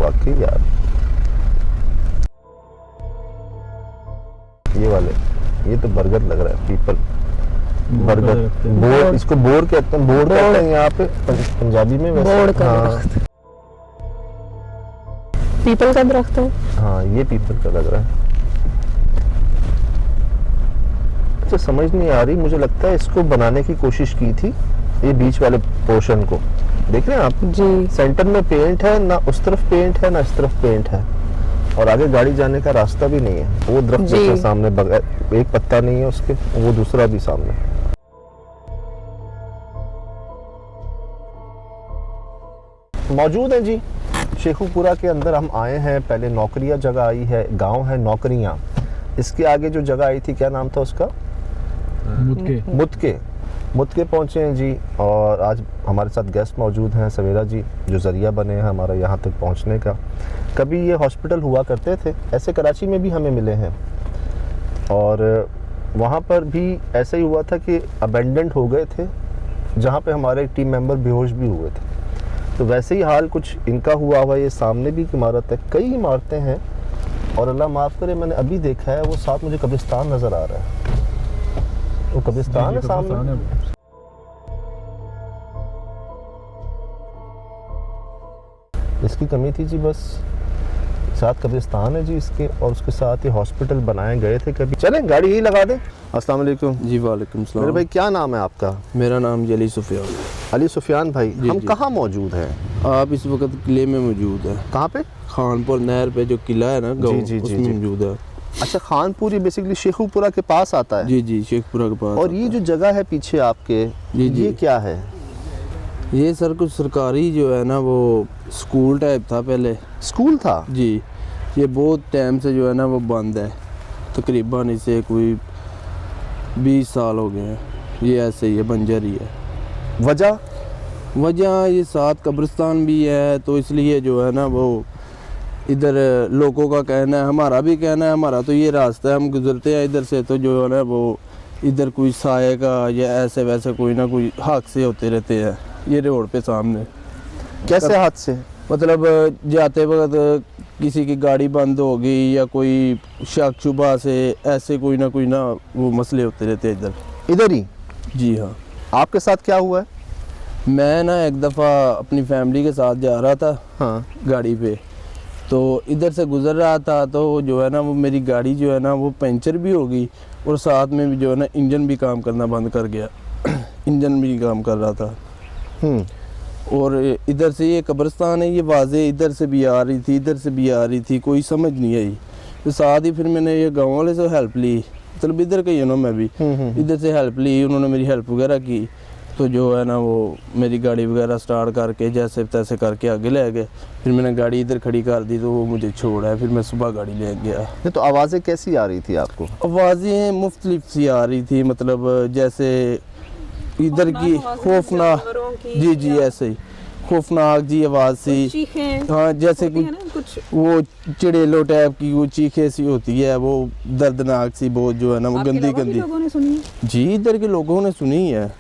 वाकई यार, ये वाले, ये तो बरगद लग रहा है, पीपल बरगद, बोर, इसको बोर कहते हैं, बोर कहते हैं यहाँ पे पंजाबी में वैसे। बोर का हाँ, दरख्त, पीपल का दरख्त है। हाँ ये पीपल का लग रहा है। अच्छा समझ नहीं आ रही, मुझे लगता है इसको बनाने की कोशिश की थी, ये बीच वाले पोर्शन को देख रहे हैं आप जी। सेंटर में पेंट है ना, उस तरफ पेंट है ना इस तरफ पेंट है, और आगे गाड़ी जाने का रास्ता भी नहीं है। वो दरख्त जी। के सामने बगैर एक पत्ता नहीं है उसके, वो दूसरा भी सामने। मौजूद है जी शेखुपुरा के अंदर, हम आए हैं। पहले नौकरिया जगह आई है, गांव है नौकरियां। इसके आगे जो जगह आई थी क्या नाम था उसका? मुतके पहुंचे हैं जी। और आज हमारे साथ गेस्ट मौजूद हैं, सवेरा जी, जो जरिया बने हैं हमारा यहाँ तक पहुँचने का। कभी ये हॉस्पिटल हुआ करते थे, ऐसे कराची में भी हमें मिले हैं, और वहाँ पर भी ऐसे ही हुआ था कि अबेंडेंट हो गए थे, जहाँ पे हमारे एक टीम मेंबर बेहोश भी हुए थे। तो वैसे ही हाल कुछ इनका हुआ हुआ। ये सामने भी इमारत है, कई इमारतें हैं, और अल्लाह माफ़ करे मैंने अभी देखा है वो साथ मुझे कब्रिस्तान नज़र आ रहा है, वो कब्रिस्तान है सामने। इसकी कमी थी जी, बस साथ कब्रिस्तान है जी इसके, और उसके साथ ही हॉस्पिटल बनाए गए थे कभी। चलें गाड़ी यही लगा दें। अस्सलाम वालेकुम जी। वालेकुम सलाम। मेरे भाई क्या नाम है आपका? मेरा नाम अली सुफियान। अली सुफियान भाई, हम जी। कहाँ मौजूद हैं? आप इस वक्त किले में मौजूद है। कहाँ पे? खानपुर नहर पे जो किला है ना गाँव, जी, उसमें मौजूद है। अच्छा, खानपुरी बेसिकली शेखुपुरा के पास आता है। जी जी, शेखपुरा के पास। और ये जो जगह है पीछे आपके, जी, जी। ये क्या है? ये सर कुछ सरकारी जो है ना वो स्कूल टाइप था पहले। स्कूल था जी। ये बहुत टाइम से जो है ना वो बंद है, तकरीबन इसे कोई 20 साल हो गए हैं। ये ऐसे ही है, बंजर ही है। वजह ये साथ कब्रिस्तान भी है, तो इसलिए जो है ना वो इधर लोगों का कहना है, हमारा भी कहना है, हमारा तो ये रास्ता है, हम गुजरते हैं इधर से, तो जो है ना वो इधर कोई साये का या ऐसे वैसे कोई ना कोई हादसे होते रहते हैं ये रोड पे सामने। कैसे हादसे? मतलब जाते वक्त किसी की गाड़ी बंद हो गई या कोई शक शुबा से, ऐसे कोई ना वो मसले होते रहते हैं इधर ही? जी हाँ। आपके साथ क्या हुआ है? मैं ना एक दफ़ा अपनी फैमिली के साथ जा रहा था, हाँ, गाड़ी पे, तो इधर से गुज़र रहा था, तो जो है ना वो मेरी गाड़ी जो है ना वो पंचर भी हो गई, और साथ में भी जो है ना इंजन भी काम करना बंद कर गया। इंजन भी काम कर रहा था। और इधर से ये कब्रिस्तान है, ये वाज़े इधर से भी आ रही थी, इधर से भी आ रही थी, कोई समझ नहीं आई। तो साथ ही फिर मैंने ये गाँव वाले से हेल्प ली, मतलब इधर का ही ना, मैं भी इधर से हेल्प ली, उन्होंने मेरी हेल्प वगैरह की। तो जो है ना वो मेरी गाड़ी वगैरह स्टार्ट करके जैसे तैसे करके आगे ले गए। फिर मैंने गाड़ी इधर खड़ी कर दी, तो वो मुझे छोड़ा है, फिर मैं सुबह गाड़ी ले गया। नहीं तो आवाज़ें कैसी आ रही थी आपको? आवाज़ें मुख्तलिफ सी आ रही थी, मतलब जैसे इधर की खौफनाक, जी जी ऐसे ही खौफनाक जी आवाज़ सी। हाँ, जैसे कुछ वो चिड़ेलो टाइप की वो चीखें सी होती है, वो दर्दनाक सी बहुत, जो है ना वो गंदी गंदी। जी, इधर के लोगों ने सुनी है।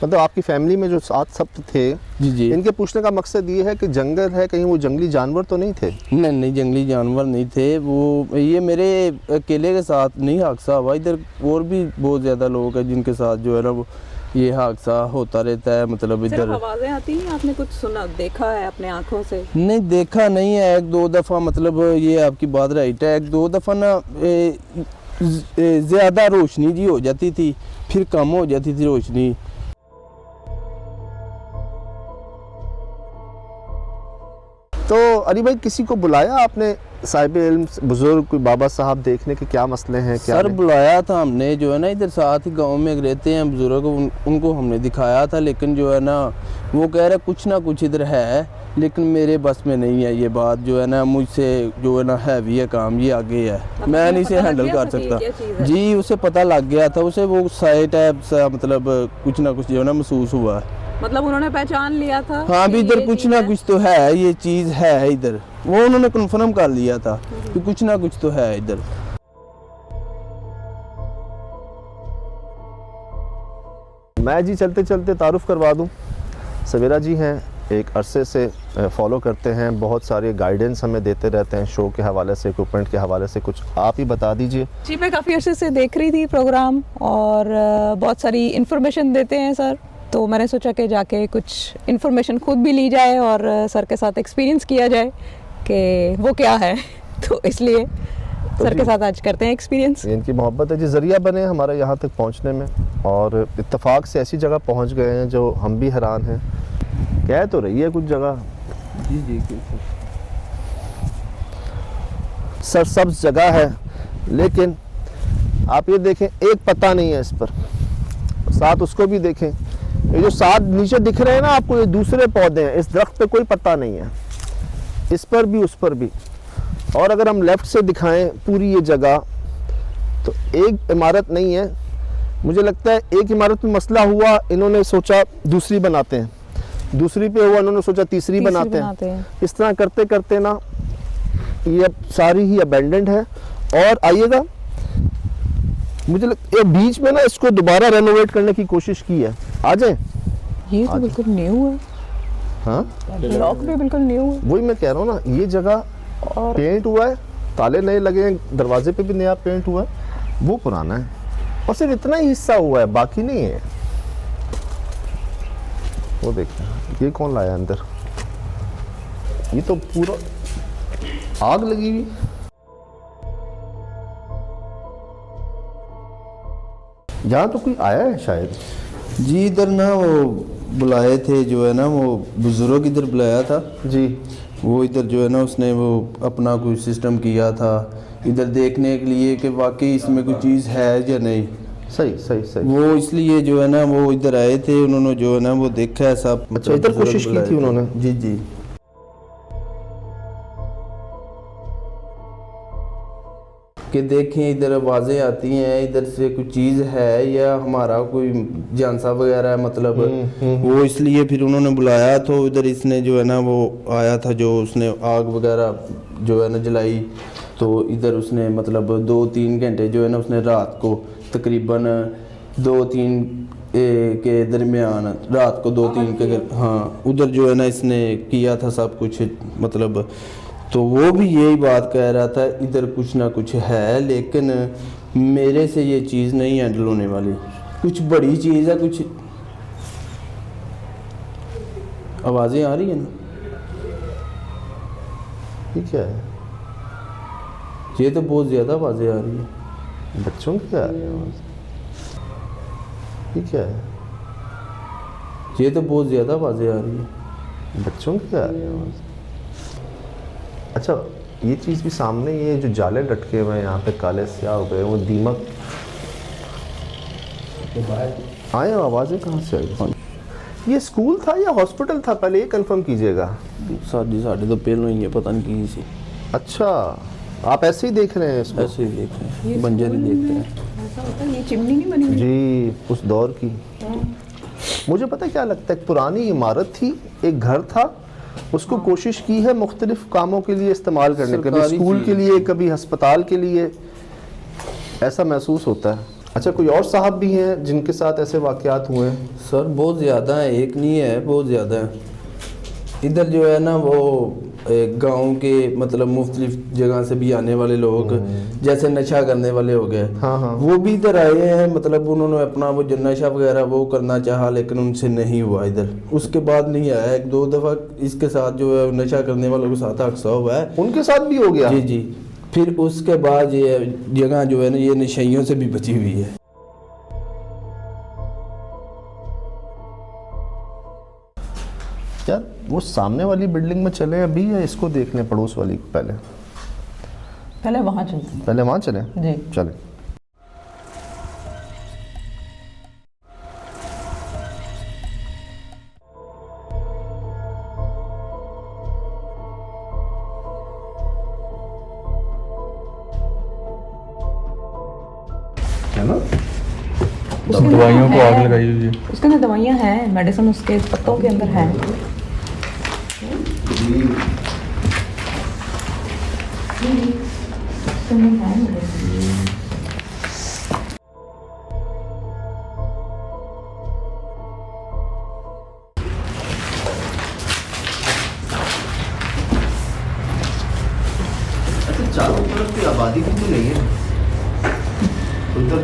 मतलब आपकी फैमिली में जो साथ सब थे, जी जी, इनके पूछने का मकसद ये है कि जंगल है, कहीं वो जंगली जानवर तो नहीं थे? नहीं, जंगली जानवर नहीं थे। वो ये मेरे अकेले के साथ नहीं हादसा हुआ, इधर और भी बहुत ज़्यादा लोग हैं जिनके साथ जो है ना वो ये हादसा होता रहता है। मतलब इधर आवाज़ें आती हैं, आपने कुछ सुना, देखा है अपने आँखों से? नहीं, देखा नहीं है, एक दो दफ़ा, मतलब ये आपकी बात राइट है, एक दो दफ़ा ना ज़्यादा रोशनी जी हो जाती थी, फिर कम हो जाती थी रोशनी। तो अली भाई, किसी को बुलाया आपने, साहिब इल्म बुजुर्ग, कोई बाबा साहब, देखने के क्या मसले हैं क्या? सर बुलाया था हमने, जो है ना इधर साथ ही गांव में रहते हैं बुजुर्ग, उनको हमने दिखाया था, लेकिन जो है ना वो कह रहे कुछ ना कुछ इधर है, लेकिन मेरे बस में नहीं है ये बात, जो है ना मुझसे जो है ना हैवी है काम, ये आगे है, मैं नहीं इसे हैंडल कर सकता। जी, उसे पता लग गया था, उसे वो साइड टाइप सा, मतलब कुछ ना कुछ जो है ना महसूस हुआ। मतलब उन्होंने पहचान लिया था? हाँ, भी इधर कुछ ना कुछ तो है, ये चीज़ है इधर, वो उन्होंने कन्फर्म कर लिया था कि कुछ ना कुछ तो है इधर। मैं जी चलते चलते तारुफ करवा दूं, सवेरा जी हैं, एक अरसे से फॉलो करते हैं, बहुत सारे गाइडेंस हमें देते रहते हैं शो के हवाले से, इक्विपमेंट के हवाले से। कुछ आप ही बता दीजिए। जी, मैं काफ़ी अर्से से देख रही थी प्रोग्राम और बहुत सारी इन्फॉर्मेशन देते हैं सर, तो मैंने सोचा कि जाके कुछ इन्फॉर्मेशन खुद भी ली जाए और सर के साथ एक्सपीरियंस किया जाए कि वो क्या है। तो इसलिए सर के साथ आज करते हैं एक्सपीरियंस। इनकी मोहब्बत है जी, ज़रिया बने हमारे यहाँ तक पहुँचने में, और इत्तेफाक से ऐसी जगह पहुँच गए हैं जो हम भी हैरान हैं। कह तो रही है कुछ जगह जी जी सरसब्ज जगह है, लेकिन आप ये देखें एक पत्ता नहीं है इस पर। साथ उसको भी देखें, ये जो साथ नीचे दिख रहे हैं ना आपको, ये दूसरे पौधे हैं। इस दरख्त पे कोई पत्ता नहीं है, इस पर भी उस पर भी। और अगर हम लेफ्ट से दिखाएं पूरी ये जगह, तो एक इमारत नहीं है। मुझे लगता है एक इमारत में मसला हुआ, इन्होंने सोचा दूसरी बनाते हैं, दूसरी पे हुआ, इन्होंने सोचा तीसरी बनाते हैं। इस तरह करते करते ना ये अब सारी ही अबेंडेंड है। और आइएगा, मुझे ये बीच में ना इसको दोबारा रेनोवेट करने की कोशिश की है। आ जाए। ये तो बिल्कुल न्यू है। हाँ, ब्लॉक भी बिल्कुल न्यू है। वही मैं कह रहा हूँ ना, ये जगह और पेंट हुआ है, ताले नए लगे हैं, दरवाजे पे भी नया पेंट हुआ है, वो पुराना है। और सिर्फ इतना ही हिस्सा हुआ है, बाकी नहीं है। वो देखते हैं, ये कौन लाया अंदर? ये तो पूरा आग लगी हुई। यहाँ तो कोई आया है शायद। जी, इधर ना वो बुलाए थे, जो है ना वो बुजुर्ग इधर बुलाया था जी, वो इधर जो है ना उसने वो अपना कोई सिस्टम किया था इधर देखने के लिए कि वाकई इसमें कोई चीज़ है या नहीं। सही सही सही। वो इसलिए जो है ना वो इधर आए थे, उन्होंने जो है ना वो देखा है सब। अच्छा, इधर कोशिश की थी उन्होंने। जी जी। कि देखें इधर आवाज़ें आती हैं, इधर से कुछ चीज़ है या हमारा कोई जानसा वगैरह है, मतलब वो इसलिए फिर उन्होंने बुलाया। तो इधर इसने जो है ना वो आया था, जो उसने आग वगैरह जो है ना जलाई। तो इधर उसने मतलब 2-3 घंटे जो है ना उसने रात को तकरीबन 2-3 के दरमियान, रात को 2-3 के, हाँ उधर जो है ना इसने किया था सब कुछ, मतलब। तो वो भी यही बात कह रहा था, इधर कुछ ना कुछ है, लेकिन मेरे से ये चीज़ नहीं हैंडल होने वाली। कुछ बड़ी चीज़ है, कुछ आवाज़ें आ रही है ना। ये क्या है? ये तो बहुत ज़्यादा आवाज़ें आ रही है। बच्चों की आ रही है आवाज़। ये क्या है? ये तो बहुत ज़्यादा आवाज़ें आ रही है। बच्चों की आ रही है आवाज़। अच्छा, ये चीज़ भी सामने, ये जो जाले लटके हुए हैं यहाँ पे काले स्याह हो गए, वो दीमक आए, आवाज़ें कहाँ से आई? ये स्कूल था या हॉस्पिटल था, पहले ये कंफर्म कीजिएगा। साढ़े तो पहले ही है, पता नहीं की सी। अच्छा, आप ऐसे ही देख रहे हैं इसको? ऐसे ही देख रहे हैं, बंजर ही देख रहे हैं। ऐसा होता है, ये चिमनी नहीं बनी हुई जी, उस दौर की। मुझे पता क्या लगता है, पुरानी इमारत थी, एक घर था, उसको कोशिश की है मुख्तलिफ कामों के लिए इस्तेमाल करने, कभी स्कूल के लिए, कभी अस्पताल के लिए, ऐसा महसूस होता है। अच्छा, कोई और साहब भी हैं जिनके साथ ऐसे वाक़यात हुए हैं? सर बहुत ज़्यादा है, एक नहीं है, बहुत ज़्यादा है। इधर जो है ना वो गांव के मतलब मुख्तलिफ जगह से भी आने वाले लोग, जैसे नशा करने वाले हो गए, हाँ हाँ, वो भी इधर आए हैं। मतलब उन्होंने अपना वो जो नशा वगैरह वो करना चाहा, लेकिन उनसे नहीं हुआ इधर। उसके बाद नहीं आया, 1-2 दफ़ा इसके साथ जो है नशा करने वालों के साथ हादसा हुआ है। उनके साथ भी हो गया? जी जी। फिर उसके बाद ये जगह जो है ना ये नशइयों से भी बची हुई है। यार, वो सामने वाली बिल्डिंग में चले अभी, या इसको देख लें पड़ोस वाली को पहले? पहले वहाँ चलते हैं। पहले वहाँ चलें? जी चलें। है ना? दवाइयों को आग लगाई हुई है। उसके अंदर दवाइयाँ हैं, मेडिसिन उसके पत्तों के अंदर है। इधर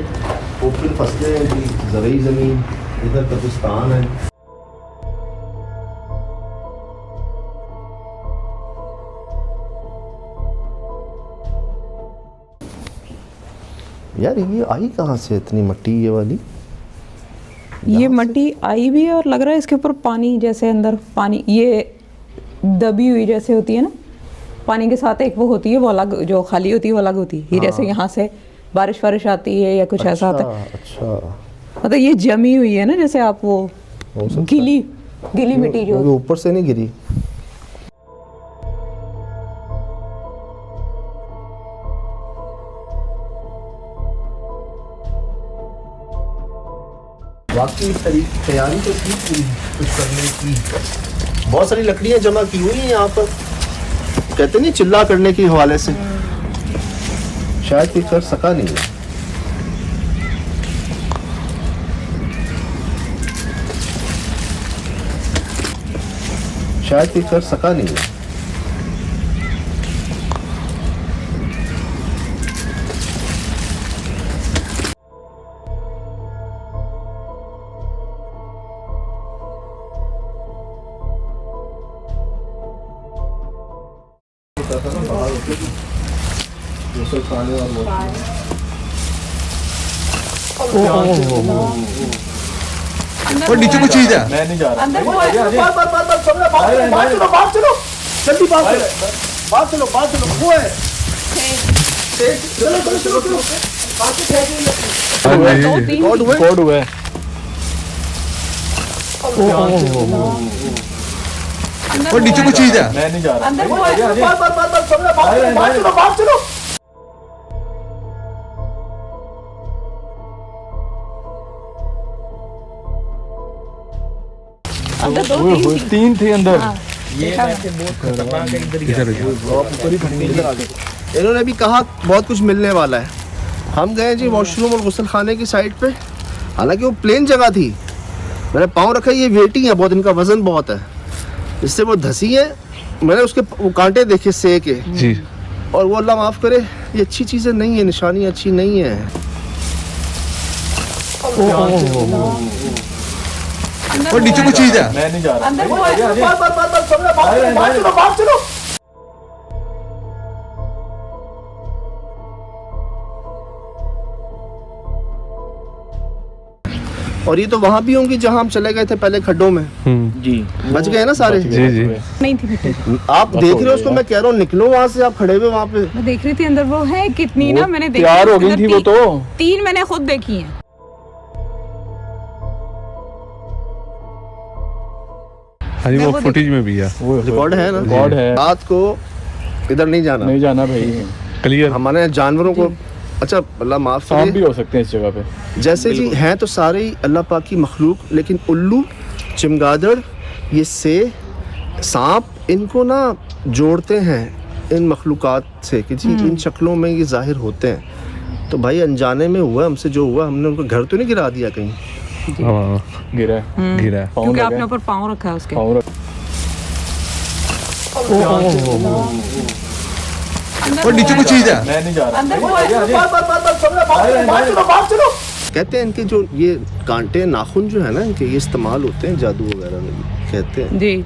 ओपन फसलें हैं जी, ज़रूरी ज़मीन, इधर कब्रिस्तान है। यार ये आई कहाँ से इतनी मट्टी ये वाली? ये मट्टी आई भी है और लग रहा है इसके ऊपर पानी जैसे अंदर पानी ये दबी हुई जैसे होती है ना, पानी के साथ एक वो होती है, वो अलग जो खाली होती है वो अलग होती है। ये जैसे यहाँ से बारिश वारिश आती है या कुछ ऐसा होता है। अच्छा, मतलब ये जमी हुई है ना, जैसे आप वो हो सकता है। गीली मिट्टी जो वो ऊपर से नहीं गिरी। वाकई तैयारी तो की थी कुछ करने की, बहुत सारी लकड़ियां जमा की हुई हैं यहाँ पर, कहते नहीं चिल्ला करने के हवाले से, शायद कोई कर सका नहीं है। शायद कोई कर सका नहीं है। और नीचे कुछ चीज है। मैं नहीं जा रहा। अंदर वो बाहर चलो, जल्दी बाहर चलो, वो है। कोड हुआ है। और नीचे कुछ चीज है। मैं नहीं जा रहा। अंदर वो बाहर चलो। अंदर दो तीन थे अंदर। इन्होंने भी कहा बहुत कुछ मिलने वाला है। हम गए जी वॉशरूम और गुसल खाने की साइड पे, हालांकि वो प्लेन जगह थी। मैंने पाँव रखा, ये वेटी है बहुत, इनका वजन बहुत है, इससे वो धसी है। मैंने उसके वो कांटे देखे से के जी। और वो अल्लाह माफ़ करे, ये अच्छी चीज़ें नहीं है, निशानी अच्छी नहीं है। और नीचे कुछ चीज है। मैं नहीं जा रहा। अंदर वो बाहर चलो। और ये तो वहाँ भी होंगी जहाँ हम चले गए थे पहले खड्डों में। जी। बच गए ना सारे? जी जी। नहीं थी मिट्टी। आप देख रहे हो उसको, मैं कह रहा हूँ निकलो वहाँ से, आप खड़े हुए वहाँ पे। मैं देख रही थी अंदर वो है कितनी ना, मैंने देखी तैयार हो उसके गई अंदर थी वो तो। तीन मैंने खुद देखी हैं। हाँ जी, मैं वो वो फुटेज में भी है। रिकॉर्ड है ना? रिकॉर्ड है। रात को इधर नहीं जाना, नहीं जाना भाई। क्लियर। हमारे जानवरों को, अच्छा अल्लाह माफ सांप भी करे, हो सकते हैं इस जगह पे। जैसे जी हैं तो सारे ही अल्लाह पाक की मखलूक, लेकिन उल्लू, चमगादड़, ये से सांप, इनको ना जोड़ते हैं इन मखलूकात से कि जी इन शक्लों में ये जाहिर होते हैं। तो भाई अनजाने में हुआ हमसे जो हुआ, हमने उनको घर तो नहीं गिरा दिया कहीं। हाँ, गिरा है। गिरा है। क्योंकि आपने ऊपर पाँव रखा है उसके। पाँव रख। और नीचे कुछ चीज है। मैं नहीं जा रहा। अंदर वो कहते हैं इनके जो ये कांटे नाखून जो है ना इनके, ये इस्तेमाल होते हैं जादू वगैरह में भी, कहते हैं। जी।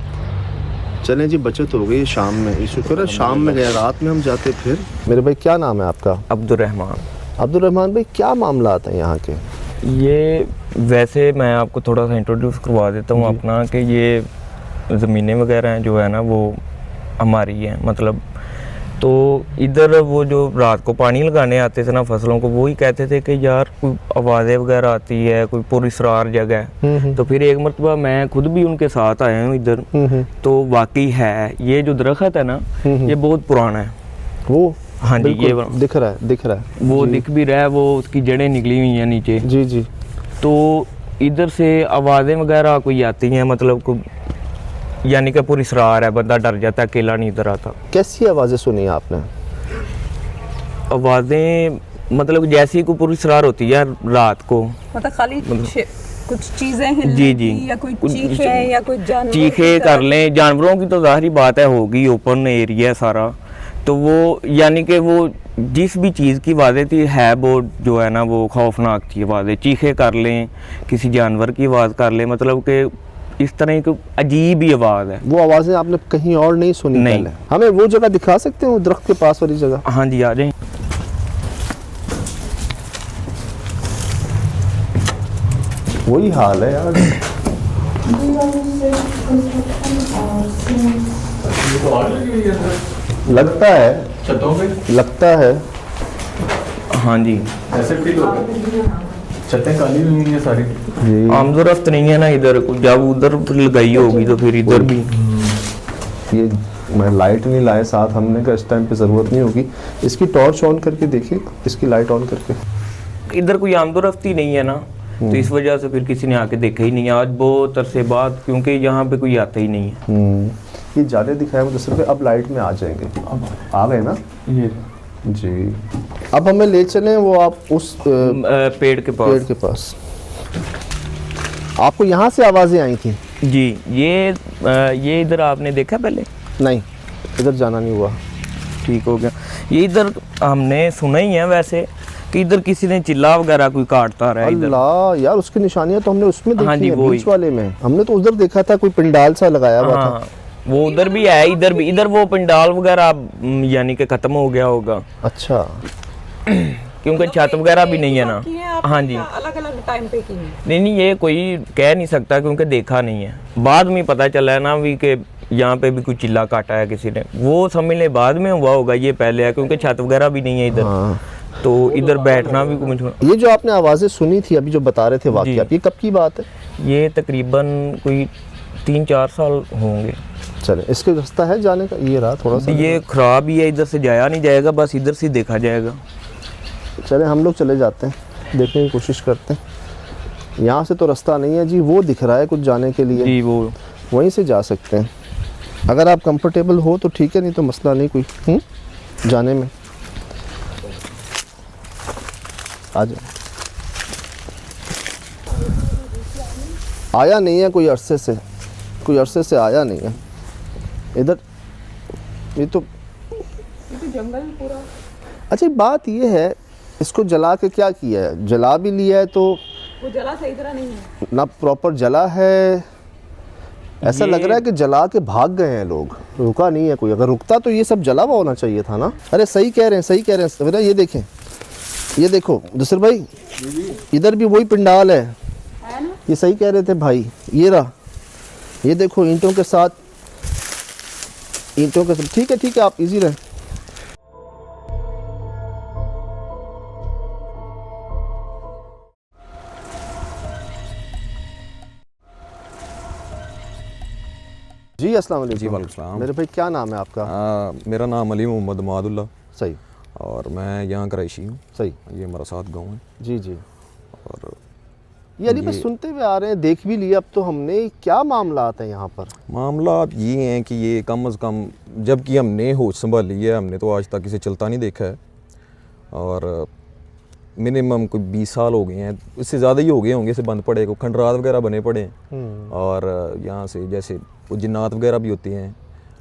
चलें जी, बचत हो गई शाम में, ये शुक्र है शाम में गया, रात में हम जाते फिर। मेरे भाई क्या नाम है आपका? अब्दुर्रहमान। अब्दुर्रहमान भाई, क्या मामला आता है यहाँ के? ये वैसे मैं आपको थोड़ा सा इंट्रोड्यूस करवा देता हूँ अपना, कि ये ज़मीनें वगैरह हैं जो है ना वो हमारी हैं। मतलब तो इधर वो जो रात को पानी लगाने आते थे ना फसलों को, वो ही कहते थे कि यार कोई आवाज़ें वगैरह आती है, कोई पुरस्रार जगह है। तो फिर एक मरतबा मैं खुद भी उनके साथ आया हूँ इधर, तो वाकई है ये जो दरख्त है ना ये बहुत पुराना है। वो हाँ जी, ये दिख रहा है वो दिख भी रहा है, वो उसकी जड़ें निकली हुई हैं नीचे। जी जी। तो इधर से आवाज़ें वगैरह कोई आती हैं, मतलब कोई यानी कि पूरी सरार है, बंदा डर जाता है, अकेला नहीं इधर आता। कैसी आवाज़ें सुनी आपने? आवाज़ें मतलब जैसी कोई पूरी सरार होती है रात को, मतलब खाली कुछ चीजें हिलने जी जी की, या कोई चीखे या कोई जानवर चीखे कर लें, जानवरों की तो ज़ाहिरी बात है होगी, ओपन एरिया है सारा, तो वो यानी कि वो जिस भी चीज़ की आवाज़ें थी है वो जो है ना वो खौफनाक थी आवाज़ें, चीखे कर लें, किसी जानवर की आवाज़ कर लें, मतलब कि इस तरह की अजीब ही आवाज़ है। वो आवाज़ें आपने कहीं और नहीं सुनी? नहीं। पहले हमें वो जगह दिखा सकते हैं, वो दरख्त के पास वाली जगह? हाँ जी, आ जाएं। वही हाल है यार। लगता है, छतों पे लगता है। हाँ जी, ऐसे फील होता है, छतें काली हुई हैं सारी। जी आमदोरफ्त नहीं है ना इधर, जब उधर लगाई होगी तो फिर इधर भी। ये मैं लाइट नहीं लाए साथ, हमने कहा इस टाइम पे ज़रूरत नहीं होगी। इसकी टॉर्च ऑन करके देखिए, इसकी लाइट ऑन करके। इधर कोई आमदोरफ्त ही नहीं है ना, तो इस वजह से फिर किसी ने आके देखा ही नहीं आज बहुत अरसे बाद, क्योंकि यहाँ पे कोई आता ही नहीं है। ये ज़्यादा दिखाया मुझे पे, अब लाइट में आ जाएंगे। आ गए ना? ये जी। अब हमें ले चलें वो आप उस पेड़ के पेड़ पास। के पास। आपको यहाँ से आवाज़ें आई थी? जी, ये इधर आपने देखा पहले? नहीं, इधर जाना नहीं हुआ। ठीक हो गया। ये इधर हमने सुना ही है वैसे कि इधर किसी ने चिल्ला वगैरह कोई काटता रहा है इधर। अल्लाह यार, उसकी निशानियां तो हमने उसमें देखी हाँ जी, है, वो बीच ही। वाले में। हमने तो उधर देखा था, कोई पंडाल सा लगाया हुआ था। हाँ, वो उधर भी है, इधर भी। इधर वो पंडाल वगैरह यानी कि खत्म हो गया होगा, अच्छा। क्योंकि छत वगैरह भी नहीं है ना। हाँ जी, अलग अलग टाइम पे की है। नहीं, ये कोई कह नहीं सकता क्योंकि देखा नहीं है। बाद में पता चला है ना भी कि यहाँ पे भी कोई चिल्ला काटा है किसी ने, वो समझ ले बाद में हुआ होगा, ये पहले है क्योंकि छत वगैरह भी नहीं है इधर। हाँ। तो इधर बैठना भी कुछ। ये जो आपने आवाज़ें सुनी थी अभी, जो बता रहे थे वाकया, ये कब की बात है? ये तकरीबन कोई 3-4 साल होंगे। चले, इसके रास्ता है जाने का? ये रहा थोड़ा सा। ये खराब ही है, इधर से जाया नहीं जाएगा, बस इधर से देखा जाएगा। चले हम लोग चले जाते हैं, देखने की कोशिश करते हैं। यहाँ से तो रास्ता नहीं है जी, वो दिख रहा है कुछ जाने के लिए। जी, वो वहीं से जा सकते हैं अगर आप कंफर्टेबल हो तो ठीक है, नहीं तो मसला नहीं कोई जाने में। आ जाओ। आया नहीं है कोई अरसे से आया नहीं है इधर। ये तो जंगल पूरा। अच्छा, बात ये है, इसको जला के क्या किया है? जला भी लिया है तो वो जला सही तरह नहीं है ना, प्रॉपर जला है। ऐसा लग रहा है कि जला के भाग गए हैं लोग, रुका नहीं है कोई। अगर रुकता तो ये सब जला हुआ होना चाहिए था ना। अरे सही कह रहे हैं, सही कह रहे हैं सवेरा। ये देखें, ये देखो दूसरे भाई, इधर भी वही पंडाल है ना? ये सही कह रहे थे भाई। ये रहा, ये देखो ईंटों के साथ, ईंटों के साथ। ठीक है आप इजी रहे। जी अस्सलाम वालेकुम। जी वालेकुम सलाम। मेरे भाई क्या नाम है आपका? मेरा नाम अली मोहम्मद मादुल्ला सही और मैं यहाँ कराची हूँ। सही। ये हमारा साथ गाँव है। जी जी। और ये अली भाई सुनते हुए आ रहे हैं, देख भी लिया अब तो हमने। क्या मामला आता है यहाँ पर? मामला ये हैं कि ये कम अज़ कम जबकि हमने होश संभाली है, हमने तो आज तक इसे चलता नहीं देखा है। और मिनिमम कोई 20 साल हो गए हैं, इससे ज़्यादा ही हो गए होंगे इसे बंद पड़े को। खंडरात वगैरह बने पड़े हैं। और यहाँ से जैसे वो जिन्नात वगैरह भी होते हैं,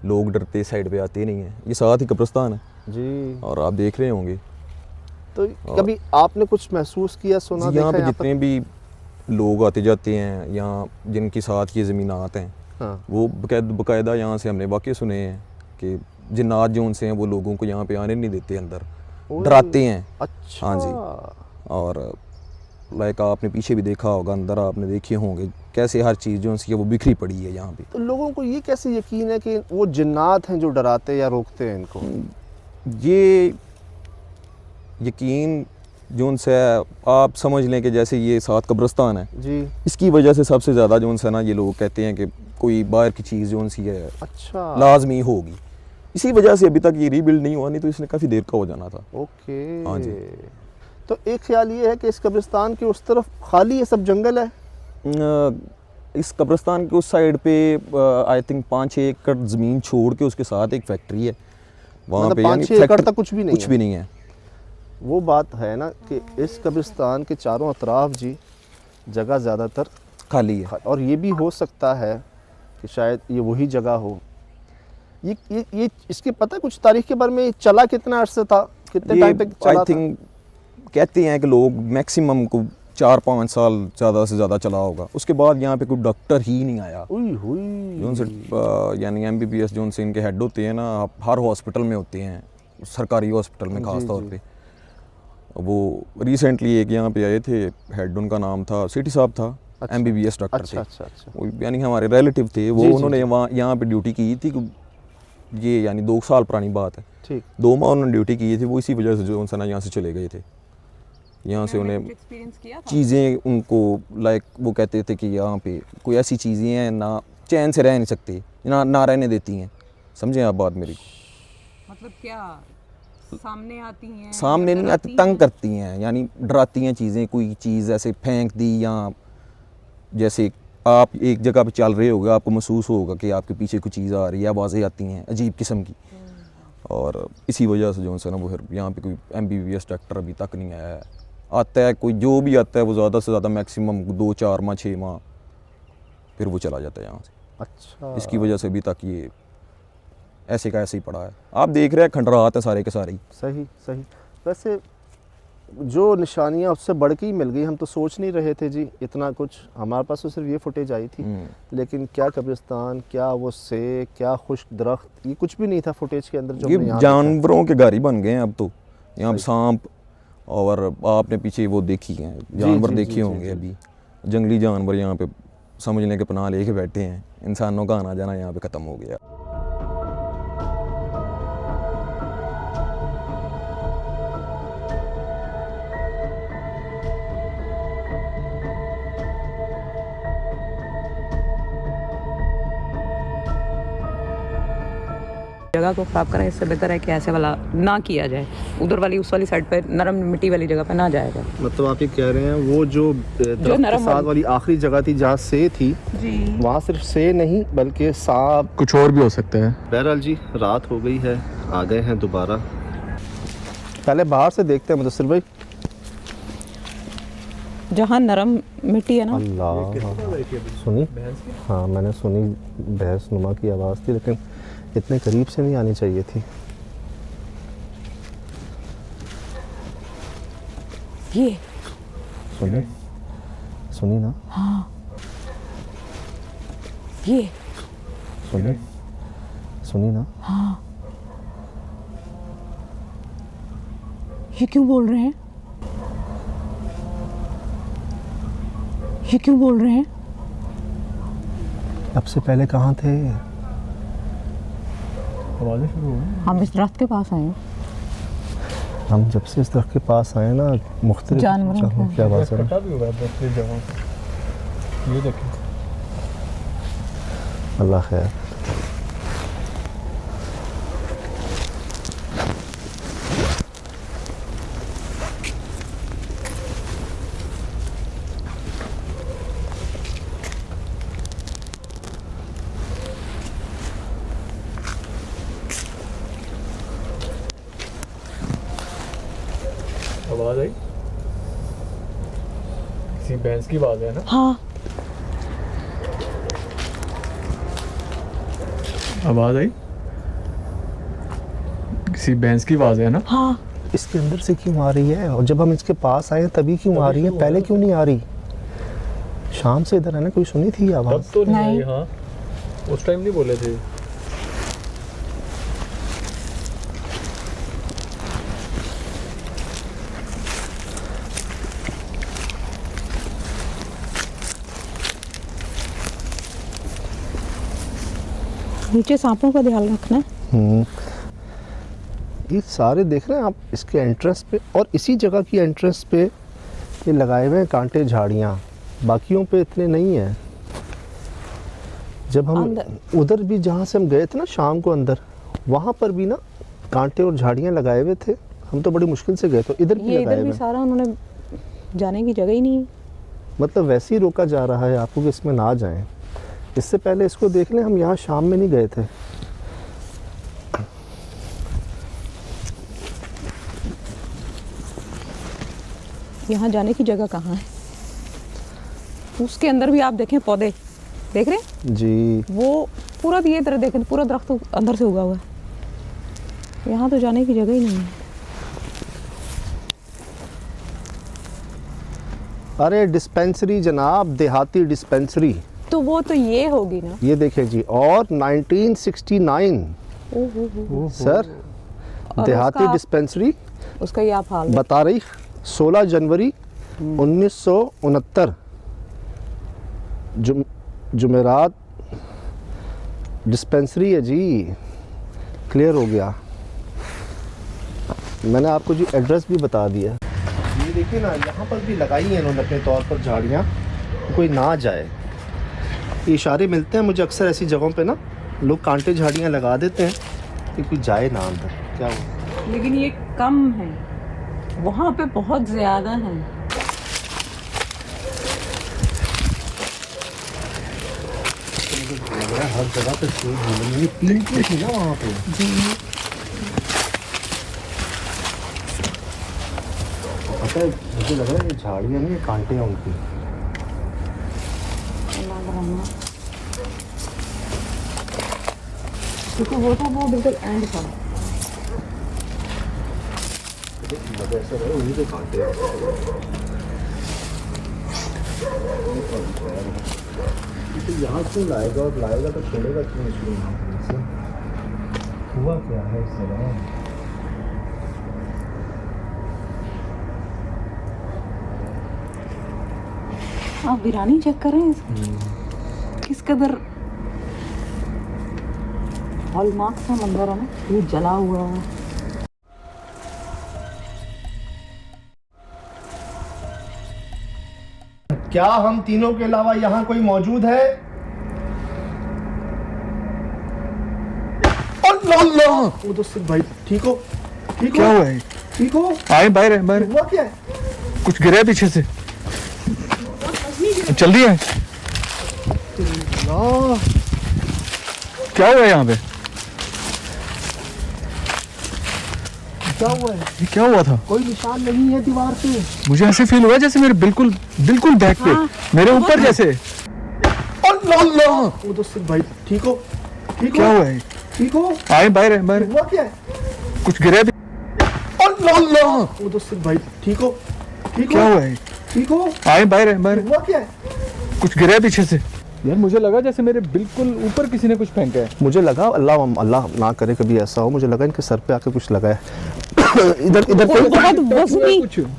लोग डरते साइड पे आते नहीं हैं। ये साथ ही कब्रिस्तान है जी। और आप देख रहे होंगे। तो कभी आपने कुछ महसूस किया, सुना, यहाँ देखा पे जितने भी लोग आते जाते हैं, यहाँ जिनके साथ ये ज़मीनात हैं, हाँ। वो बाकायदा यहाँ से हमने वाक़े सुने हैं कि जिन्नात जो उनसे हैं वो लोगों को यहाँ पे आने नहीं देते, अंदर डराते हैं। अच्छा। हाँ जी। और लाइक आपने पीछे भी देखा होगा, अंदर आपने देखे होंगे कैसे हर चीज़ जो उनसी है वो बिखरी पड़ी है यहाँ पे। तो लोगों को ये कैसे यकीन है कि वो जिन्नात हैं जो डराते या रोकते हैं इनको? ये यकीन जो उनसे आप समझ लें कि जैसे ये साथ कब्रिस्तान है जी। इसकी वजह से सबसे ज़्यादा जो उनसे ना ये लोग कहते हैं कि कोई बाहर की चीज़ जो उनसी है अच्छा। लाजमी होगी। इसी वजह से अभी तक ये रीबिल्ड नहीं हुआ, नहीं तो इसने काफ़ी देर का हो जाना था। ओके। हाँ जी। तो एक ख्याल ये है कि इस कब्रिस्तान के उस तरफ खाली ये सब जंगल है? इस कब्रिस्तान के उस साइड पे आई थिंक 5-6 एकड़ ज़मीन छोड़ के उसके साथ एक फैक्ट्री है। वहाँ मतलब पे 5-6 एकड़ तक कुछ भी नहीं कुछ है? भी नहीं है। वो बात है ना कि इस कब्रिस्तान के चारों अतराफ जी जगह ज़्यादातर खाली है। और ये भी हो सकता है कि शायद ये वही जगह हो ये इसके पता है कुछ तारीख के बारे में, ये चला कितना अरसे था, कितने टाइम तक आई चला था? थिंक कहते हैं कि लोग मैक्सिमम को 4-5 साल ज़्यादा से ज़्यादा चला होगा। उसके बाद यहाँ पे कोई डॉक्टर ही नहीं आया। उई हुई। जोन से यानी MBBS जोन से इनके हेड होते हैं ना, हर हॉस्पिटल में होते हैं, सरकारी हॉस्पिटल में ख़ास तौर पे। वो रिसेंटली एक यहाँ पे आए थे, हेड उनका नाम था सिटी साहब था, अच्छा। MBBS डॉक्टर अच्छा थे। अच्छा अच्छा। वो यानी हमारे रिलेटिव थे वो, जी, जी, उन्होंने वहाँ यहाँ पे ड्यूटी की थी। ये यानी 2 साल पुरानी बात है, ठीक। 2 माह उन्होंने ड्यूटी की थी। वो इसी वजह से जो उनसे यहाँ से चले गए थे। यहाँ से उन्हें एक्सपीरियंस किया था? चीज़ें उनको लाइक वो कहते थे कि यहाँ पे कोई ऐसी चीज़ें हैं ना चैन से रह नहीं सकती, ना रहने देती हैं। समझे आप बात मेरी? मतलब क्या सामने आती हैं? सामने नहीं आती, तंग करती हैं, यानी डराती हैं चीज़ें। कोई चीज़ ऐसे फेंक दी, या जैसे आप एक जगह पे चल रहे होगे, आपको महसूस होगा कि आपके पीछे कुछ चीज़ आ रही है, आवाज़ें आती हैं अजीब किस्म की। और इसी वजह से जो है ना वो फिर यहाँ पे कोई MBBS डॉक्टर अभी तक नहीं आया है। आता है कोई, जो भी आता है वो ज़्यादा से ज़्यादा मैक्सिमम 2-4 माह 6 माह, फिर वो चला जाता है यहाँ से। अच्छा। इसकी वजह से अभी तक ये ऐसे का ऐसे ही पड़ा है। आप देख रहे हैं खंडरात है सारे के सारे ही। सही सही। वैसे जो निशानियाँ उससे बढ़ के ही मिल गई, हम तो सोच नहीं रहे थे जी इतना कुछ। हमारे पास तो सिर्फ ये फुटेज आई थी, लेकिन क्या कब्रिस्तान, क्या वो से, क्या खुश्क दरख्त, ये कुछ भी नहीं था फुटेज के अंदर जो हमने ये यहाँ जानवरों के घर ही बन गए हैं अब तो। यहाँ सांप, और आपने पीछे वो देखी हैं जानवर जी, देखे जी, होंगे जी। अभी जंगली जानवर यहाँ पे समझने के पनाह लेके बैठे हैं। इंसानों का आना जाना यहाँ पे ख़त्म हो गया। जगह को खराब करें, इससे बेहतर है कि ऐसे वाला ना किया जाए। उधर वाली उस वाली साइड पे नरम मिट्टी वाली जगह पे ना जाया जाए। मतलब आप ये कह रहे हैं वो जो दरख्त के नरम साथ वाली आखिरी जगह थी जहाँ से थी, वहाँ सिर्फ से नहीं बल्कि सांप कुछ और भी हो सकता है। बहरहाल जी रात हो गई है, आ गए हैं दोबारा। पहले बाहर से देखते हैं मुदस्सिर भाई। जहाँ नरम मिट्टी है ना, अल्लाह, सुनी? हाँ मैंने सुनी, भैंस नुमा की आवाज़ थी, लेकिन इतने करीब से नहीं आनी चाहिए थी। ये सुनी? सुनी ना? ये सुनी? सुनी ना? ये क्यों बोल रहे हैं? ये क्यों बोल रहे हैं? अब से पहले कहाँ थे? आवाज़ें शुरू हो गई। हम इस दरख्त के पास आए हैं। हम जब से इस दरख्त के पास आए ना, मुख्तलिफ जानवरों की आवाज़ है। कटा भी हुआ है दूसरी जगह। ये देखें। अल्लाह खैर। आवाज़ आई, किसी भैंस की आवाज़ है ना? हाँ, आवाज़ आई, किसी भैंस की आवाज़ है ना? हाँ। इसके अंदर से क्यों आ रही है? और जब हम इसके पास आए तभी क्यों आ रही है? पहले क्यों नहीं आ रही? शाम से इधर है ना, कोई सुनी थी तब आवाज़? तो नहीं आई। नहीं। हाँ, उस टाइम नहीं बोले थे। नीचे सांपों का ध्यान रखना। ये सारे देख रहे हैं आप इसके एंट्रेंस पे, और इसी जगह की एंट्रेंस पे ये लगाए हुए हैं कांटे झाड़ियाँ, बाकियों पे इतने नहीं हैं। जब हम उधर भी जहाँ से हम गए थे ना शाम को अंदर, वहाँ पर भी ना कांटे और झाड़ियाँ लगाए हुए थे। हम तो बड़ी मुश्किल से गए, तो इधर भी ये लगाए इधर भी हुए। सारा उन्होंने, जाने की जगह ही नहीं है। मतलब वैसे ही रोका जा रहा है आपको कि इसमें ना जाएं। इससे पहले इसको देख लें, हम यहाँ शाम में नहीं गए थे। यहाँ जाने की जगह कहाँ है? उसके अंदर भी आप देखें पौधे, देख रहे हैं जी। वो पूरा ये तरह देखें, पूरा दरख्त तो अंदर से उगा हुआ है, यहाँ तो जाने की जगह ही नहीं है। अरे डिस्पेंसरी जनाब, देहाती डिस्पेंसरी। तो वो तो ये होगी ना। ये देखें जी, और 1969 सर, और देहाती उसका- डिस्पेंसरी उसका ये आप हाल बता रही 16 जनवरी 1969 जुमेरात डिस्पेंसरी है जी। क्लियर हो गया। मैंने आपको जी एड्रेस भी बता दिया। ये देखिए ना, यहाँ पर भी लगाई हैं इन्होंने अपने तौर पर झाड़ियाँ, कोई ना जाए। इशारे मिलते हैं मुझे अक्सर ऐसी जगहों पे ना, लोग कांटे झाड़ियाँ लगा देते हैं कि कोई जाए ना अंदर। क्या हुआ? लेकिन ये कम है, वहाँ पे बहुत ज़्यादा है। हर जगह पे सेब मिलेंगे, 3 थी ना वहाँ पे। पता है, मुझे लग रहा है ये झाड़ियाँ नहीं, ये कांटे हैं उनकी। क्योंकि वो तो वो बिल्कुल एंड था। मुझे ऐसा लग रहा है उन्हीं के कांटे हैं। तो यहाँ क्यों लाएगा, और लाएगा तो छोड़ेगा क्यों इसको यहाँ पे से? हुआ क्या है इस जगह? आप वीरानी चेक करें, किस कदर हॉलमार्क सा मंदिर है ना, ये जला हुआ है। क्या हम तीनों के अलावा यहाँ कोई मौजूद है? अल्लाह, वो तो सिर्फ भाई, ठीक हो? ठीक क्या हो? हुआ है? ठीक हो? आए बाहर है, बाहर हुआ क्या है? कुछ गिरा है पीछे से, चल रही है। क्या हुआ है यहाँ पे? क्या हुआ है? ये क्या हुआ था? कोई निशान नहीं है दीवार पे। मुझे ऐसे फील हुआ जैसे मेरे बिल्कुल बिल्कुल बैक पे, मेरे ऊपर जैसे। अल्लाह, वो तो सिर्फ भाई, ठीक हो? ठीक क्या हो? हुआ है? ठीक हो? आए बाहर है, बाहर हुआ क्या है? कुछ गिरा है। अल्लाह, वो तो सिर्फ भाई, ठीक हो? ठीक क्या हो? हुआ है? ठीक हो? आए बाहर है, बाहर हुआ क्या है? कुछ गिरा है पीछे से। यार मुझे लगा जैसे मेरे बिल्कुल ऊपर किसी ने कुछ फेंका है। मुझे लगा, अल्लाह ना करे कभी ऐसा हो, मुझे लगा इनके सर पे आके कुछ लगा है। इधर कोई बहुत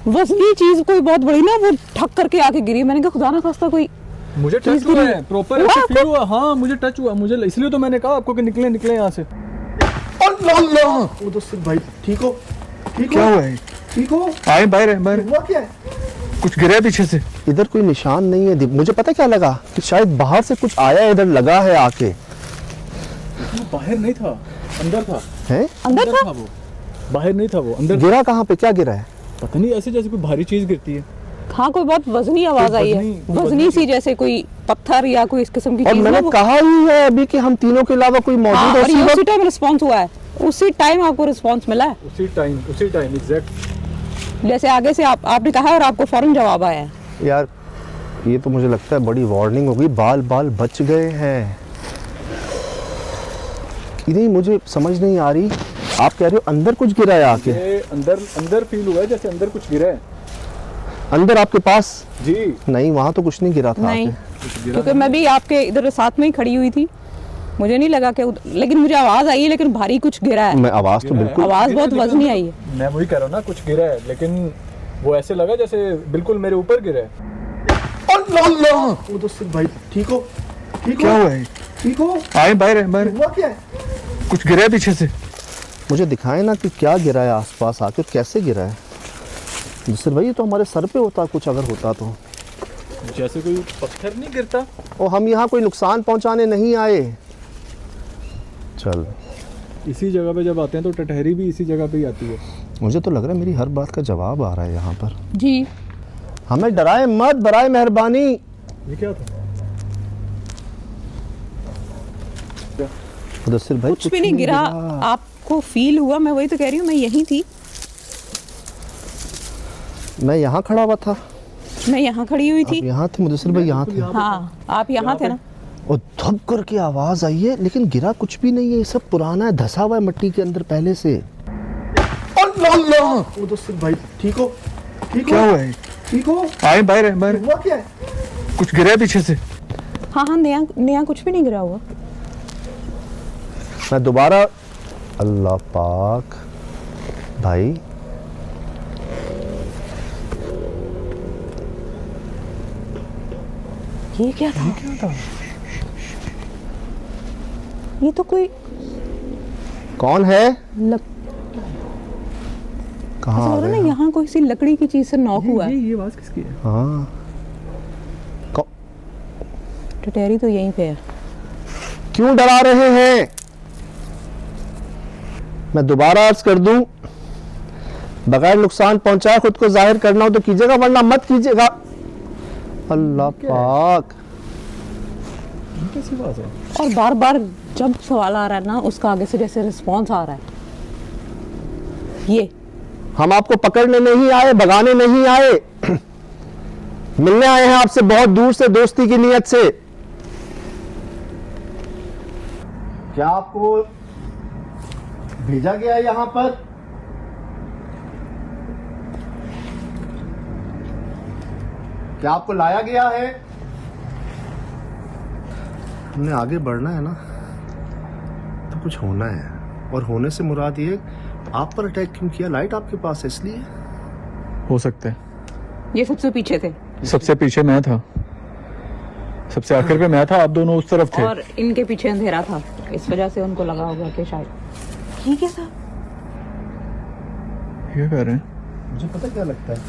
वजनी चीज कोई बहुत बड़ी ना, वो ठक करके आके गिरी। मैंने कहा खुदा ना खास्ता कोई मुझे टच हुआ है, प्रॉपर ऐसे फील हुआ। हाँ मुझे टच हुआ, मुझे इसलिए तो मैंने कहा आपको कि निकले निकले यहाँ से। अल्लाह, वो तो सिर्फ भाई, ठीक हो? ठीक क्या हो? हुआ है? ठीक हो? आए बाहर है, बाहर हुआ क्या है? कुछ गिरा है पीछे से। इधर कोई निशान नहीं है। मुझे पता क्या लगा कि शायद बाहर से कुछ आया, इधर लगा है आके। वो बाहर नहीं था, अंदर था। हैं? अंदर था। वो बाहर नहीं था, वो अंदर। गिरा कहाँ पे? क्या गिरा है? पता नहीं, ऐसे जैसे कोई भारी चीज गिरती है। हाँ कोई बहुत वजनी आवाज आई है, वजनी वजनी सी, जैसे कोई पत्थर या कोई इस किस्म की और चीज। मैंने कहा ही है अभी कि हम तीनों के अलावा कोई हाँ, मौजूद है। और ये उसी टाइम रिस्पॉन्स हुआ है, उसी टाइम आपको रिस्पॉन्स मिला है। उसी टाइम एग्जैक्ट। जैसे आगे से आपने कहा और आपको फौरन जवाब आया है। यार ये तो मुझे लगता है बड़ी वार्निंग होगी। बाल बच गए हैं। नहीं, मुझे समझ नहीं आ रही। आप कह रहे हो अंदर कुछ गिरा है आके? अंदर फील हुआ है जैसे अंदर कुछ गिरा है। अंदर आपके पास? जी नहीं, वहाँ तो कुछ नहीं गिरा था नहीं, आके। क्योंकि मैं भी आपके इधर साथ में ही खड़ी हुई थी, मुझे नहीं लगा कि लेकिन मुझे आवाज आई है, लेकिन भारी कुछ गिरा है। मैं आवाज तो बिल्कुल, आवाज बहुत वजनी आई है। मैं वही कह रहा हूँ ना, कुछ गिरा है, लेकिन वो ऐसे लगा जैसे बिल्कुल मेरे ऊपर गिरा है। अल्लाह, वो तो सिर्फ भाई, ठीक हो? ठीक क्या हो? हुआ है? ठीक हो? आए बाहर है, बाहर हुआ क्या है? कुछ गिरा है पीछे से। मुझे दिखाए ना कि क्या गिरा है आसपास आके, कैसे गिरा है। सिर्फ भाई, ये तो हमारे सर पे होता कुछ, अगर होता तो। जैसे कोई पत्थर नहीं गिरता। और हम यहाँ कोई नुकसान पहुँचाने नहीं आए। चल, इसी जगह पे जब आते हैं तो टटहरी भी इसी जगह पे ही आती है। मुझे तो लग रहा है मेरी हर बात का जवाब आ रहा है यहाँ पर। जी हमें डराए मत, बराए मेहरबानी। ये क्या था? मुदस्सिर भाई, कुछ भी नहीं गिरा। आपको फील हुआ, मैं वही तो कह रही हूँ, मैं यहीं थी, मैं यहाँ खड़ा हुआ था। मैं यहाँ खड़ी हुई थी। आप यहाँ थे मुदस्सिर भाई? यहाँ थे। हाँ आप यहाँ थे ना। और धप करके आवाज आई है, लेकिन गिरा कुछ भी नहीं है, ये सब पुराना है, धसा हुआ है मिट्टी के अंदर पहले से। अल्लाह, वो तो भाई ठीक हो? ठीक क्या हुआ है? ठीक हो? आए बाहर है, बाहर हुआ क्या है? कुछ गिरा है पीछे से? हाँ हाँ, नया नया कुछ भी नहीं गिरा हुआ। मैं दोबारा, अल्लाह पाक भाई, ये क्या था? ये तो कोई कौन है? कहाँ ऐसा आ लग रहा गए? है ना, यहाँ कोई सी लकड़ी की चीज से नॉक हुआ है। ये आवाज किसकी है? हाँ, टटेरी तो यहीं पे है। क्यों डरा रहे हैं? मैं दोबारा अर्ज कर दूं, बगैर नुकसान पहुंचाए खुद को जाहिर करना हो तो कीजिएगा, वरना मत कीजिएगा। अल्लाह पाक, कैसी आवाज है? और बार बार जब सवाल आ रहा है ना, उसका आगे से जैसे रिस्पॉन्स आ रहा है। ये हम आपको पकड़ने नहीं आए, भगाने नहीं आए, मिलने आए हैं आपसे बहुत दूर से, दोस्ती की नीयत से। क्या आपको भेजा गया है यहां पर? क्या आपको लाया गया है? हमने आगे बढ़ना है ना, तो कुछ होना है, और होने से मुराद ये, आप पर अटैक क्यों किया? लाइट आपके पास है इसलिए? हो सकता है। ये सबसे पीछे थे सबसे पीछे मैं था, सबसे आखिर पे मैं था, आप दोनों उस तरफ थे। और इनके पीछे अंधेरा था, इस वजह से उनको लगा होगा कि शायद। ये क्या था? क्या कर रहे हैं? मुझे पता क्या लगता है,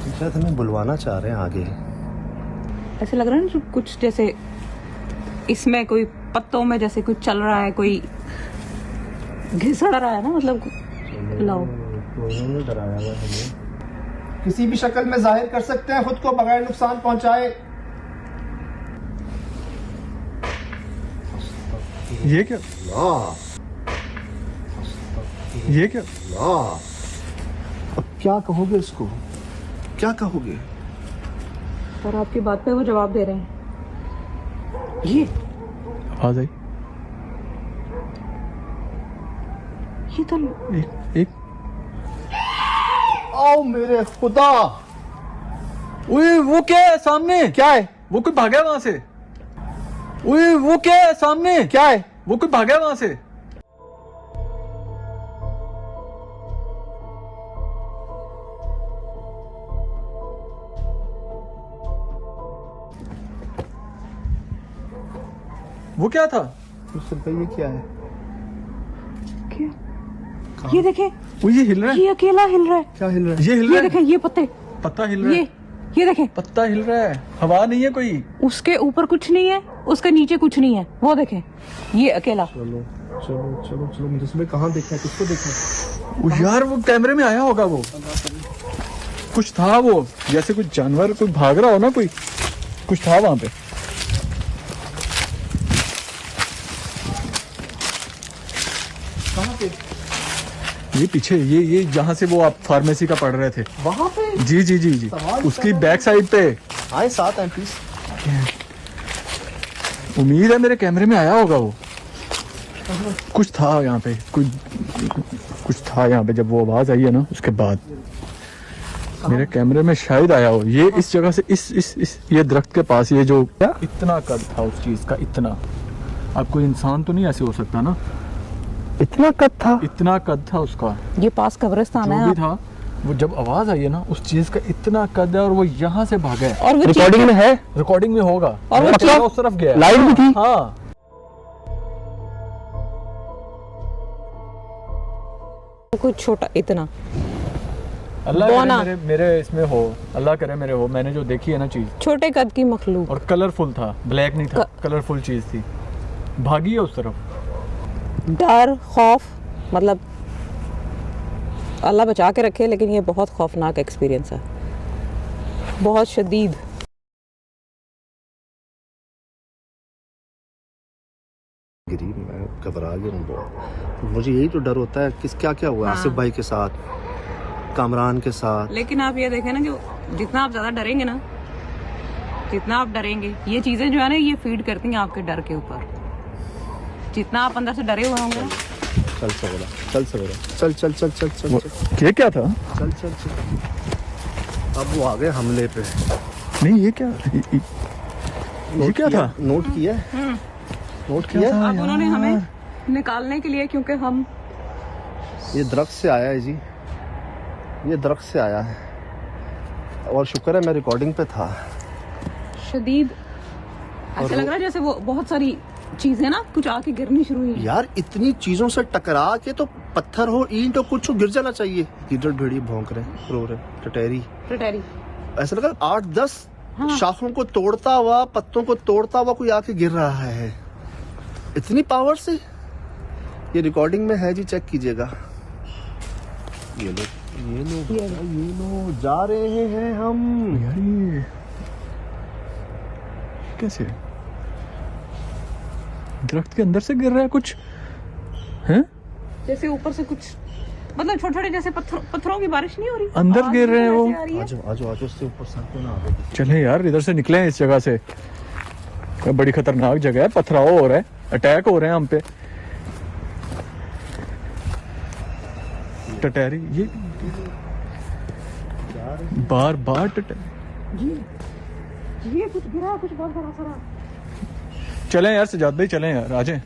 कि शायद हमें बुलवाना चाह रहे हैं आगे। ऐसे लग रहा है ना कुछ, जैसे इसमें कोई पत्तों में जैसे कुछ चल रहा है, कोई घिसड़ रहा है ना, मतलब लाओ। डराया हुआ हमें, किसी भी शक्ल में जाहिर कर सकते हैं खुद को बगैर नुकसान पहुंचाए। ये क्या? ये क्या? अब क्या कहोगे इसको? क्या कहोगे? और आपकी बात पे वो जवाब दे रहे हैं। ये आवाज आई? ये तो एक आओ मेरे खुदा, ओए वो क्या है सामने? क्या है? वो कोई भागा है वहां से। ओए वो क्या है सामने? क्या है? वो कोई भागा है वहां से। वो क्या था? ये क्या है? क्या? ये देखे, वो ये हिल रहा है। ये अकेला हिल रहा है। क्या हिल रहा है? ये हिल ये रहा है। देखे, ये पत्ते, पत्ता हिल रहा है। ये देखे, पत्ता हिल रहा है, हवा नहीं है कोई। उसके ऊपर कुछ नहीं है, उसके नीचे कुछ नहीं है, वो देखे, ये अकेला। चलो चलो चलो चलो, मुझे सुबह कहाँ देखा है, किसको देखा है? वो यार वो कैमरे में आया होगा, वो कुछ था, वो जैसे कुछ जानवर कोई भाग रहा हो ना, कोई कुछ था वहां पे। कहाँ पे? ये पीछे, ये जहाँ से वो आप फार्मेसी का पढ़ रहे थे, वहाँ पे? जी जी जी जी, उसकी बैक साइड पे। आए साथ हैं प्लीज। उम्मीद है मेरे कैमरे में आया होगा वो। कुछ था यहाँ पे, कुछ था यहाँ पे, जब वो आवाज आई है ना, उसके बाद मेरे कैमरे में शायद आया हो। ये इस जगह से, इस ये दरख्त के पास, ये जो इतना कद था उस चीज का, इतना। अब कोई इंसान तो नहीं ऐसे हो सकता ना, इतना कद था? इतना कद था उसका। ये पास कब्रिस्तान जो है। भी था, वो जब आवाज आई है ना, उस चीज का इतना कद है, और वो यहाँ से भागा है। और वो रिकॉर्डिंग में है? रिकॉर्डिंग में होगा। और वो मैं चीज- उस तरफ गया, लाइट भी थी? हाँ। कुछ छोटा इतना, अल्लाह बोना। करे मेरे इसमें हो, अल्लाह करे मेरे हो। मैंने जो देखी है ना चीज, छोटे कद की मखलूक। और कलरफुल था, ब्लैक नहीं था, कलरफुल चीज थी, भागी है उस तरफ। डर, खौफ, मतलब अल्लाह बचा के रखे, लेकिन ये बहुत खौफनाक एक्सपीरियंस है, बहुत शदीद। गरीब, मैं घबरा गया हूँ बहुत। मुझे यही तो डर होता है कि क्या क्या हुआ आसिफ भाई के साथ, कामरान के साथ। लेकिन आप ये देखें ना कि जितना आप ज़्यादा डरेंगे ना, जितना आप डरेंगे, ये चीजें जो है ना ये फीड करती हैं आपके डर के ऊपर। जितना आप अंदर से डरे हुए होंगे ना, चल सवेरा, चल सवेरा, चल चल चल चल चल चल ये क्या था? चल चल चल। अब वो आ गए हमले पे। नहीं ये क्या, ये क्या था? नोट किया है? नोट किया है? अब उन्होंने हमें निकालने के लिए, क्योंकि हम ये दरख्त से आया है जी, ये दरख्त से आया है। और शुक्र है मैं रिकॉर्डिंग पे था। शदीद ऐसा लग रहा है जैसे वो बहुत सारी चीजें ना कुछ आके गिरनी शुरू हुई हैं। यार इतनी चीजों से टकरा के तो पत्थर हो, ईंट हो, कुछ हो, गिर जाना चाहिए। गिरजट भेड़िए भौंक रहे, रो रहे, टटेरी। टटेरी ऐसा लगा 8-10 शाखों को तोड़ता हुआ, पत्तों को तोड़ता हुआ कोई आके गिर रहा है। इतनी पावर से। ये रिकॉर्डिंग में है जी, चेक कीजिएगा। ये लो जा रहे हैं हम। यार ये कैसे दरख्त के अंदर से गिर रहा है कुछ, हैं? जैसे ऊपर से कुछ, मतलब छोटे छोटे जैसे पत्थरों की बारिश नहीं हो रही, अंदर आवाज गिर रहे हैं भी वो। ऐसे आ रही है। आजो आजो आजो, उससे ऊपर सर को ना आगे। चले यार इधर से निकले इस जगह से, बड़ी खतरनाक जगह है, पथराव हो रहा है, अटैक हो रहे हैं हम पे। टटेरी ये बार बार टटेरी। ये कुछ गिरा, कुछ बहुत बड़ा सारा। चलें यार सजादे ही चलें यार, आ जाएं।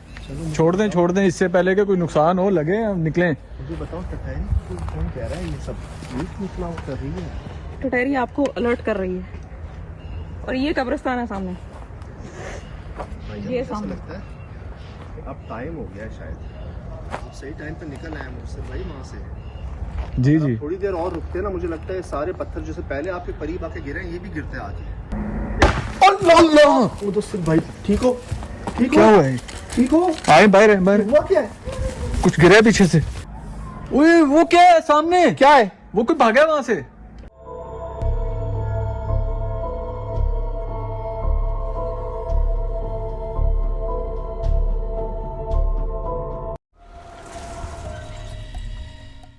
छोड़ दें इससे पहले कि कोई नुकसान हो, लगे हम निकलें। मुझे बताओ टटैरी कौन कह रहा है? ये सब मीट निकला कर रही है। टटेरी आपको अलर्ट कर रही है। और ये कब्रिस्तान है सामने, ये सामने। लगता है अब टाइम हो गया है शायद, अब सही टाइम पे निकल आए मुझसे भाई वहाँ से। जी जी थोड़ी देर और रुकते ना, मुझे लगता है सारे पत्थर जैसे पहले आपके करीब आके गिरे हैं, ये भी गिरते आके। अल्लाह, वो दोस्त भाई ठीक हो? ठीक क्या हो? हुआ है? ठीक हो? आए बाहर बाहर, हुआ क्या है? कुछ गिरा है पीछे से। ओए वो क्या है सामने? क्या है? वो कोई भागा है वहां से।